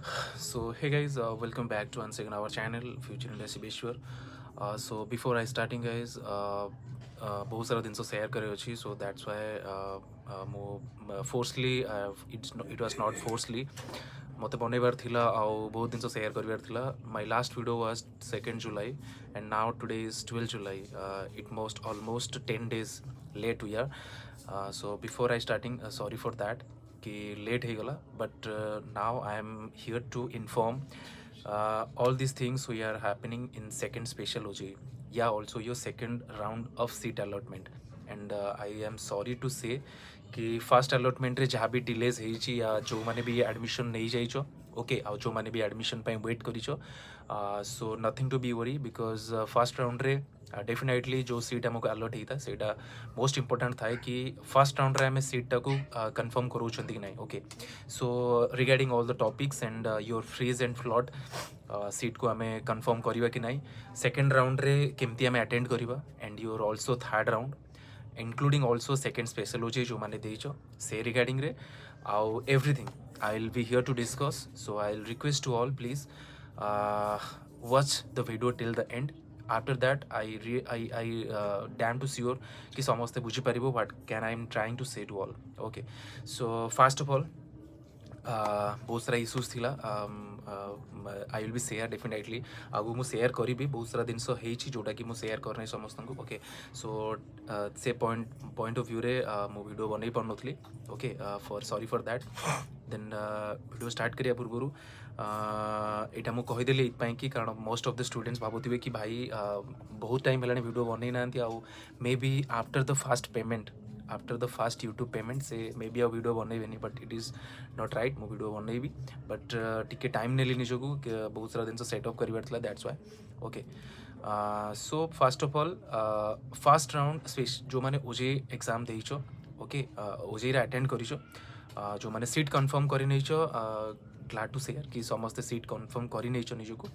So hey guys, welcome back to once again our channel Future India Sibeshwar. So before I starting guys, बहुत सारा दिन share करे अच्छी, so that's why मो forcefully it was not forcefully मते बनैबार थिला आउ बहुत दिन शेयर करबार थिला. My last video was 2nd July and now today is 12th July. It most almost 10 days late we are. So before I starting, sorry for that कि late हो गला, but now I am here to inform all these things we are happening in second special OJ, yeah, also your second round of seat allotment. And I am sorry to say कि first allotment रे जहाँ भी delays होइछि या जो माने भी admission नहीं जाइछो, okay, आ जो माने भी एडमिशन पे वेट करिछो, so nothing to be worry because first round रे डेफिनेटली जो सीट आमको अलॉट होता सेटा मोस्ट इंपोर्टेंट थाए कि फर्स्ट राउंड रे हमें सीटा को कंफर्म करूछंती कि नहीं. Okay, so regarding all the topics and your freeze and float seat को हमें कंफर्म करवा कि नहीं, सेकेंड राउंड रे केमती हमें अटेंड करवा, and your also third round including also second special ओजे जो मैंने देइछो से रिगार्डिंग रे आउ everything I will be here to discuss. So I will request to all please watch the video till the end. After that I damn to sure कि समस्ते बुझी पारिबो what can I am trying to say to all. Okay, so first of all बहुत सारा issues थिला. आई will B share definitely आगु मु share करी बहुत सारा जिनस होइछि जोटा कि मु शेयर करने समस्त को. ओके, सो से पॉइंट ऑफ व्यू रे मु वीडियो बनै पर नथली. Okay, for sorry for that. Then video start करिया पूर्व एटा मु कहिदेली इतपाई कि कारण मोस्ट ऑफ द स्टूडेंट्स भाबुथिबे कि भाई बहुत टाइम हेलानी वीडियो बनै नांती आउ may be after the first payment, after the first YouTube payment से मे बी आ वीडियो बनैबेनी, but it is not right. मु वीडियो बनैबी बट टिके टाइम नेली निजको बहुत सारा दिन सेटअप करबार थिला, that's why. Okay, so first of all first round जो माने ओजे एग्जाम देइछो, ओके, ओजे रे अटेंड करिछो, जो माने सीट कंफर्म करि नैछो, ग्लाड टू शेयर कि समस्त सीट कंफर्म करि नैछो निजको.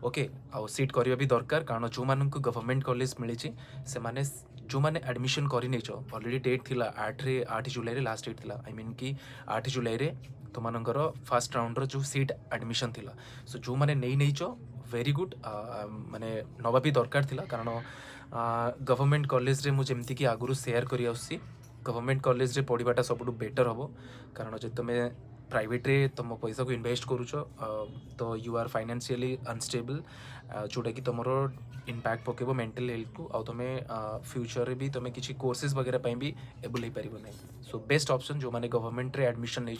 ओके, आ सीट करबा भी दरकार कारण जो माननको गवर्नमेंट कॉलेज मिलिछि से माने जो मैंने एडमिशन करी नहीं ऑलरेडी डेट थिला 8 जुलाई रे लास्ट डेट थिला. आई मीन कि 8 जुलाई रे तुम मानकर फर्स्ट राउंड रो जो सीट एडमिशन थिला. सो जो मैंने नहीं वेरी गुड, माने नवा भी दरकार थिला कारण गवर्नमेंट कॉलेज रे मुझे एमती कि आगुरु शेयर करी आसी गवर्नमेंट कॉलेज रे पढ़ाटा सब बेटर हम कारण जो तुम प्राइवेट रे तुम पैसा को इन्वेस्ट करुच तो यू आर फाइनेंशियली अनस्टेबल, जोटा कि तुम इम्पैक्ट पकेब मेंटल हेल्थ को, आ तुम फ्यूचर भी तुम किसी कोर्सेज वगैरह भी एबल हो पार ना. सो बेस्ट ऑप्शन जो मैंने गवर्नमेंट रे एडमिशन नहीं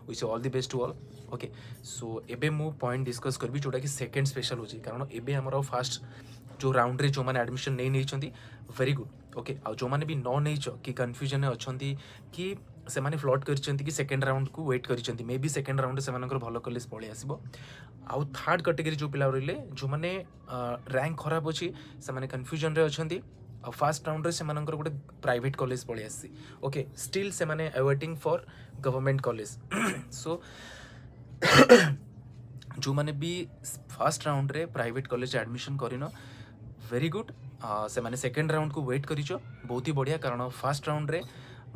wish all the best to all. Okay, so एबे मु पॉइंट डिस्कस करबी जोटा कि सेकेंड स्पेशल हो कारण एबे हमर फर्स्ट जो राउंड रे जो मैंने एडमिशन नहीं वेरी गुड. ओके, आ जो मैंने भी नहीं कि कन्फ्यूजन अच्छा कि से माने फ्लॉट करछंती कि सेकेंड राउंड को वेट करछंती, मे बी सेकेंड राउंड से मानकर भलो कॉलेज पळे आसीबो. आउ थर्ड कैटेगरी जो पिला रहिले जो माने रैंक खराब अछि से माने कन्फ्यूजन रे अछंती, आ फर्स्ट राउंड रे से मानकर गोटे प्राइवेट कॉलेज पळे आसी. ओके, स्टिल से माने awaiting for government college. So जो माने भी फर्स्ट राउंड रे प्राइवेट कॉलेज एडमिशन करिनो वेरी गुड, से माने सेकेंड राउंड को वेट करिचो बहुत ही बढ़िया कारण फर्स्ट राउंड रे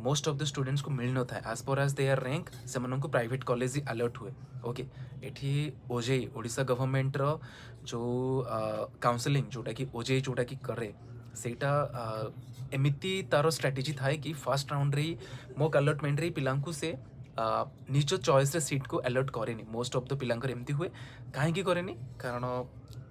मोस्ट ऑफ द स्टूडेंट्स को मिल न था as per as their rank से माननको प्राइवेट कॉलेज ही अलर्ट हुए. ओके, एठी ओजेई ओडिशा गवर्नमेंट रो जो काउंसलिंग जोटा कि ओजेई जोटा कि करे सेटा एमिति तारो स्ट्रेटेजी थाए कि फर्स्ट राउंड रे मोक अलॉटमेंट रे पिलांकु से निज चॉइस रे सीट को अलर्ट करेनी. मोस्ट ऑफ द पिलांकर एमती हुए काहे करेनी कारण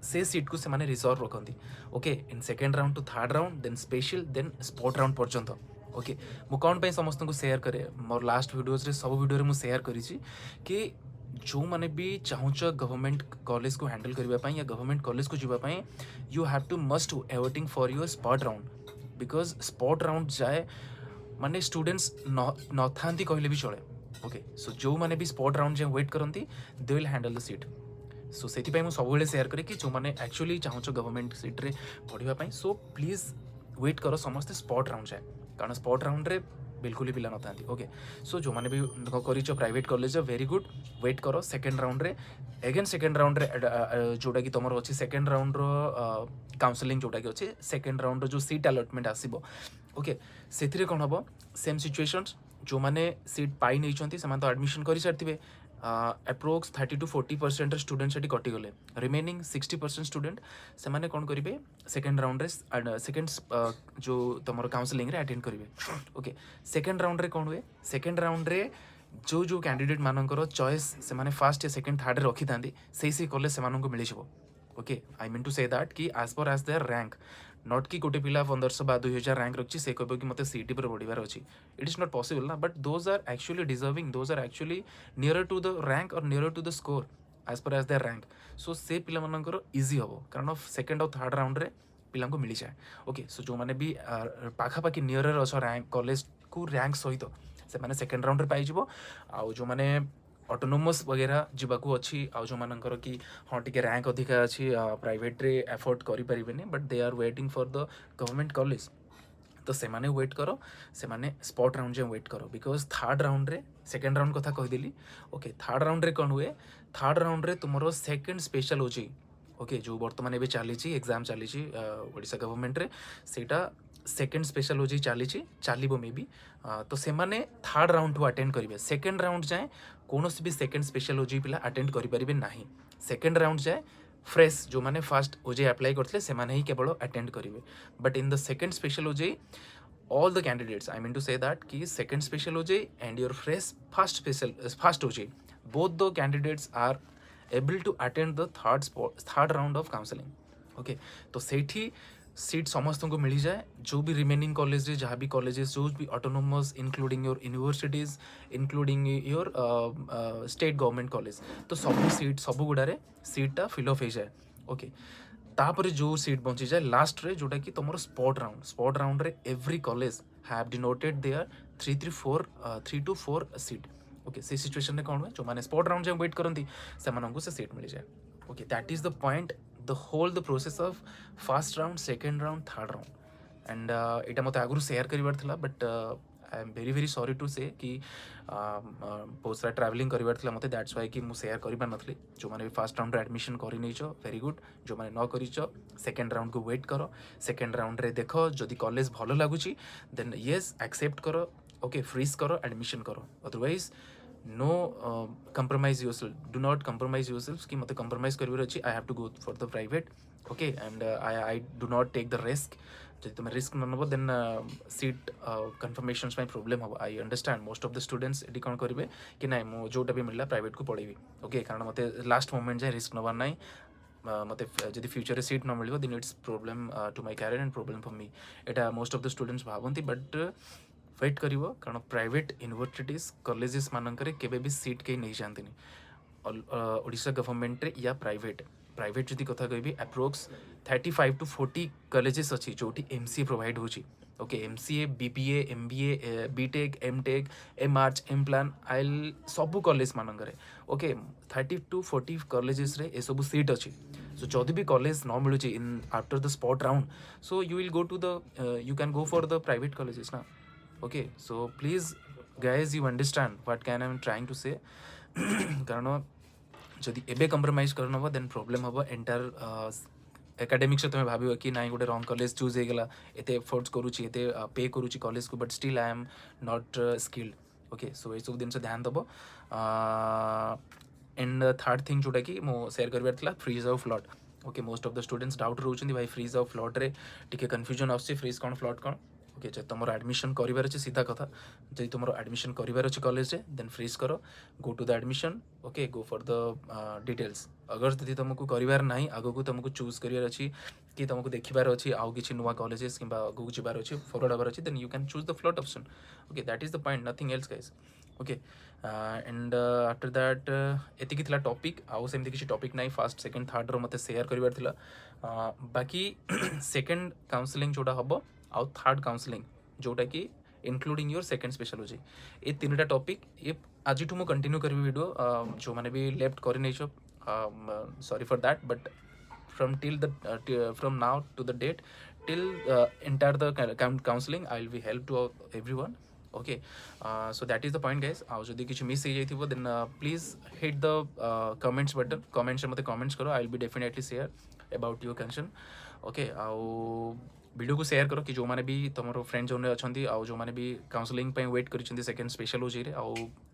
से सीट को से माने रिजर्व रखती. Okay, in second round to third round then special then spot round पर्यंत. ओके, मु कौन पे समस्त को शेयर करे मोर लास्ट वीडियोज रे सब वीडियो रे मु शेयर करिछि कि जो माने भी चाहूच गवर्नमेंट कॉलेज को हैंडल करबा पई या गवर्नमेंट कॉलेज को जीवा पई you have to must awaiting for your spot round because spot round जाए माने स्टूडेंट्स न थांती कहले भी चले. ओके, सो जो माने भी स्पॉट राउंड जे वेट करंती they will handle the seat. So से सब शेयर करे कि जो मैंने एक्चुअली चाहूच गवर्नमेंट सीट रे पढ़ाई. सो प्लीज वेट करो समस्ते स्पॉट राउंड जाए कारण स्पॉट राउंड रे बिल्कुल ही पिला न था. ओके, सो जो मैंने भी करिच private college very good wait करो सेकेंड राउंड रे एगेन सेकेंड राउंड रे जोटा कि तुम अच्छी सेकेंड राउंड रो काउंसलिंग जोटा कि अच्छे सेकेंड राउंड जो सीट अलॉटमेंट आसीबो. ओके, से कौन हम सेम सिचुएशंस जो मैंने सीट पाई नहीं तो एडमिशन कर सारी अप्रोक्स 30 to 40% स्टूडेंट से कटिगले रिमेनिंग 60% स्टूडेंट से माने कौन करेंगे सेकेंड राउंड रे सेकेंड जो तुम काउंसलिंग रे अटेंड करेंगे ओके सेकेंड राउंड रे कौन हुए सेकेंड राउंड रे जो कैंडिडेट मानकर चॉइस से माने फर्स्ट या सेकेंड थर्ड रे रखी था से कॉलेज से मिल जाव okay I mean to say that कि as per as their rank not कि गोटे पिला 1500 बा 2000 रैंक रखी से कह कि मतलब सीटी पर बढ़िबार अच्छी इट इज नॉट पॉसिबल ना but those are actually deserving those are actually near to the rank और near to the score as per as their rank so से पिला मानकर इजी हम कारण सेकेंड और थर्ड राउंड रे पिला को मिल जाए ओके सो जो मैंने भी पाखापाखि नियर अच्छ रैंक कॉलेज को रैंक सहित से मैंने सेकेंड राउंड रे पाई जिवो आउ जो मैंने ऑटोनोमस वगैरह जावाक अच्छी आउ जो मानकर कि हाँ टी रैंक अधिका अच्छी प्राइवेट रे एफोर्ड करें but they are waiting for the government college तो से माने वेट करो से माने स्पॉट राउंड जो वेट करो बिकॉज थर्ड राउंड रे सेकेंड राउंड कथा कहीदेली ओके थर्ड राउंड रे कौन हुए थर्ड राउंड रे तुम सेकेंड स्पेशल ओजी ओके जो बर्तमान एवं चली एग्जाम चली ओडिशा गवर्नमेंट रे सेटा सेकेंड स्पेशल ओजी चलो मे बी तो से माने थर्ड राउंड टू अटेंड करेंगे सेकेंड राउंड जाए कौन भी सेकेंड स्पेशल ओजी पिला अटेंड करें ना सेकेंड राउंड जाए फ्रेश जो मैंने फास्ट ओजे अप्लाई करते से ही केवल अटेंड करेंगे but in the second special ओजे all the candidates I mean to say that ki second special OJ and your fresh first OJ both the candidates are able to attend the third round of counseling okay तो सेठी seat समस्त को मिल जाए जो भी remaining college जहाँ भी colleges जो भी autonomous including your universities including your state government college तो सब सीट सब गुड़ारे सीटा फिलअप हो जाए ओके तापर जो सीट बची जाए लास्ट रे जोटा कि तुम स्पॉट राउंड रे every college have denoted their 3 to 4 seat okay से सिचुएशन में कौन हुए जो मैंने स्पॉट राउंड जब वेट करती से सीट मिल जाए okay that is the point the whole the process of first round second round third round and यहाँ मत आगु सेयार करार था but I am very sorry to say कि बहुत सारा ट्रैवलिंग करार था मत दैट्स वाई कि मुझे सेयार कर नी जो मैंने फर्स्ट राउंड एडमिशन कर वेरी गुड जो मैंने न कर सेकेंड राउंड को वेट कर सेकेंड राउंड रे देख जदि कॉलेज भल लगुच देन येस एक्सेप्ट कर ओके फ्रीज कर एडमिशन कर otherwise no compromise yourself do not compromise yourself कि मत कंप्रोमाइज कर I have to go for the private okay and I do not take the risk जब तुम रिस्क न नब देन सीट कन्फर्मेशन प्रोब्लेम हम I understand most of the students ये कौन करेंगे कि ना मो जोटा भी मिलला प्राइवेट को पढ़ेबी ओके कारण मत लास्ट मोमेंट जाए रिस्क नबार ना मत जब फ्यूचर सीट न मिल then it's problem to my career and problem for me एटा मोस्ट ऑफ द स्टूडेंट्स भावती बट वेट कर कारण प्राइवेट यूनिवर्सिटीज कॉलेजेस मानक केबे भी सीट कहीं नहीं जाती ओडिशा गवर्नमेंट रे या प्राइवेट जदि कथा कहि अप्रोक्स 35 to 40 कॉलेजेस अच्छी जो MCA प्रोवाइड होची okay MCA BPA MBA BTech MTech MArch MPlan आइल सबू कॉलेज मानक ओके 30 to 40 कॉलेजेस रे ए सब सीट अच्छी सो जदि भी कॉलेज न मिलूँ in after the spot round so you will go to the you can go for the private colleges ना okay so please guys you understand what can I am trying to say कारण जदि एबे compromise करनब then problem हम entire academics तुम भाव कि ना गोटे रंग कॉलेज चूज होगा एत एफर्ट्स करुच्ची एत पे करुच्ची कॉलेज को but still I am not skilled okay so ये सब जिन ध्यान दब एंड थर्ड थिंग जोटा कि मो सेयार कर freeze of float okay most of the students doubt रोचे भाई फ्रीज ऑफ फ्लड रे टिके कन्फ्यूजन आसुच्छी फ्रीज कौन फ्लड कौन ओके जब तुम एडमिशन करार अच्छे सीधा कथा जब तुम एडमिशन करार अच्छे कॉलेज देन फ्रीज कर go to the admission okay go for the details अगर जब तुमको करार ना आगू तुमको चूज करार अच्छी कि तुमको देखार अच्छी आउ कि नुआ कॉलेजेस कि आगू जबार अच्छी फॉरवर्ड हबार अच्छी then you can choose the float option okay that is the point nothing else guys okay and after that एतिकी थिला टॉपिक आउ सेमती किसी टॉपिक ना फर्स्ट सेकेंड थर्ड रो मते शेयर करार थिला बाकी सेकेंड काउंसलिंग जोटा हम आउ थर्ड काउंसलिंग जोटा कि इंक्लूडिंग योर सेकेंड स्पेशल हो ये तीन टा टॉपिक ये आज मु कंटिन्यू करी वीडियो जो मैंने भी लेफ्ट कर नहीं sorry for that but from now to the date till entire the counseling I will be help to everyone okay so that is the point guys आउ जदि किसी मिस हो जाइथिबो then please hit the comments button comments मते comments करो I will be definitely share about your concern okay आउ video को share करो कि जो माने भी तुम फ्रेंड जो अच्छा आउ जो माने भी काउंसलिंग वेट कर सेकेंड स्पेशल हो आउ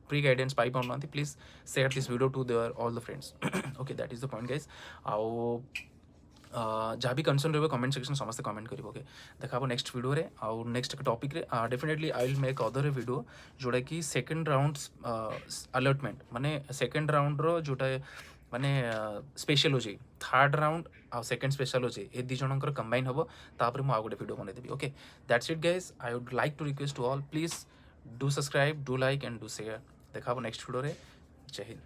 फ्री गाइडेंस पाई पाउना please share this video to their all the friends okay that is the point guys आउ जहाँ भी कंसर्न रही कमेंट सेक्शन समस्त कमेंट करेंगे ओके देखा नेक्स्ट वीडियो रे आउ नेक्स्ट टॉपिक रे definitely I will make other video जोटा कि सेकंड राउंड अलॉटमेंट माने सेकंड राउंड रो जोटा माने स्पेशल हो थर्ड राउंड आ सेकंड स्पेशल हो ए दी जनकर कंबाइन हम तापर मु आ गोटे वीडियो बनैदेवी okay that's it guys I would like to request to all please do subscribe do like and do share देखा नेक्स्ट वीडियो रे जय हिंद।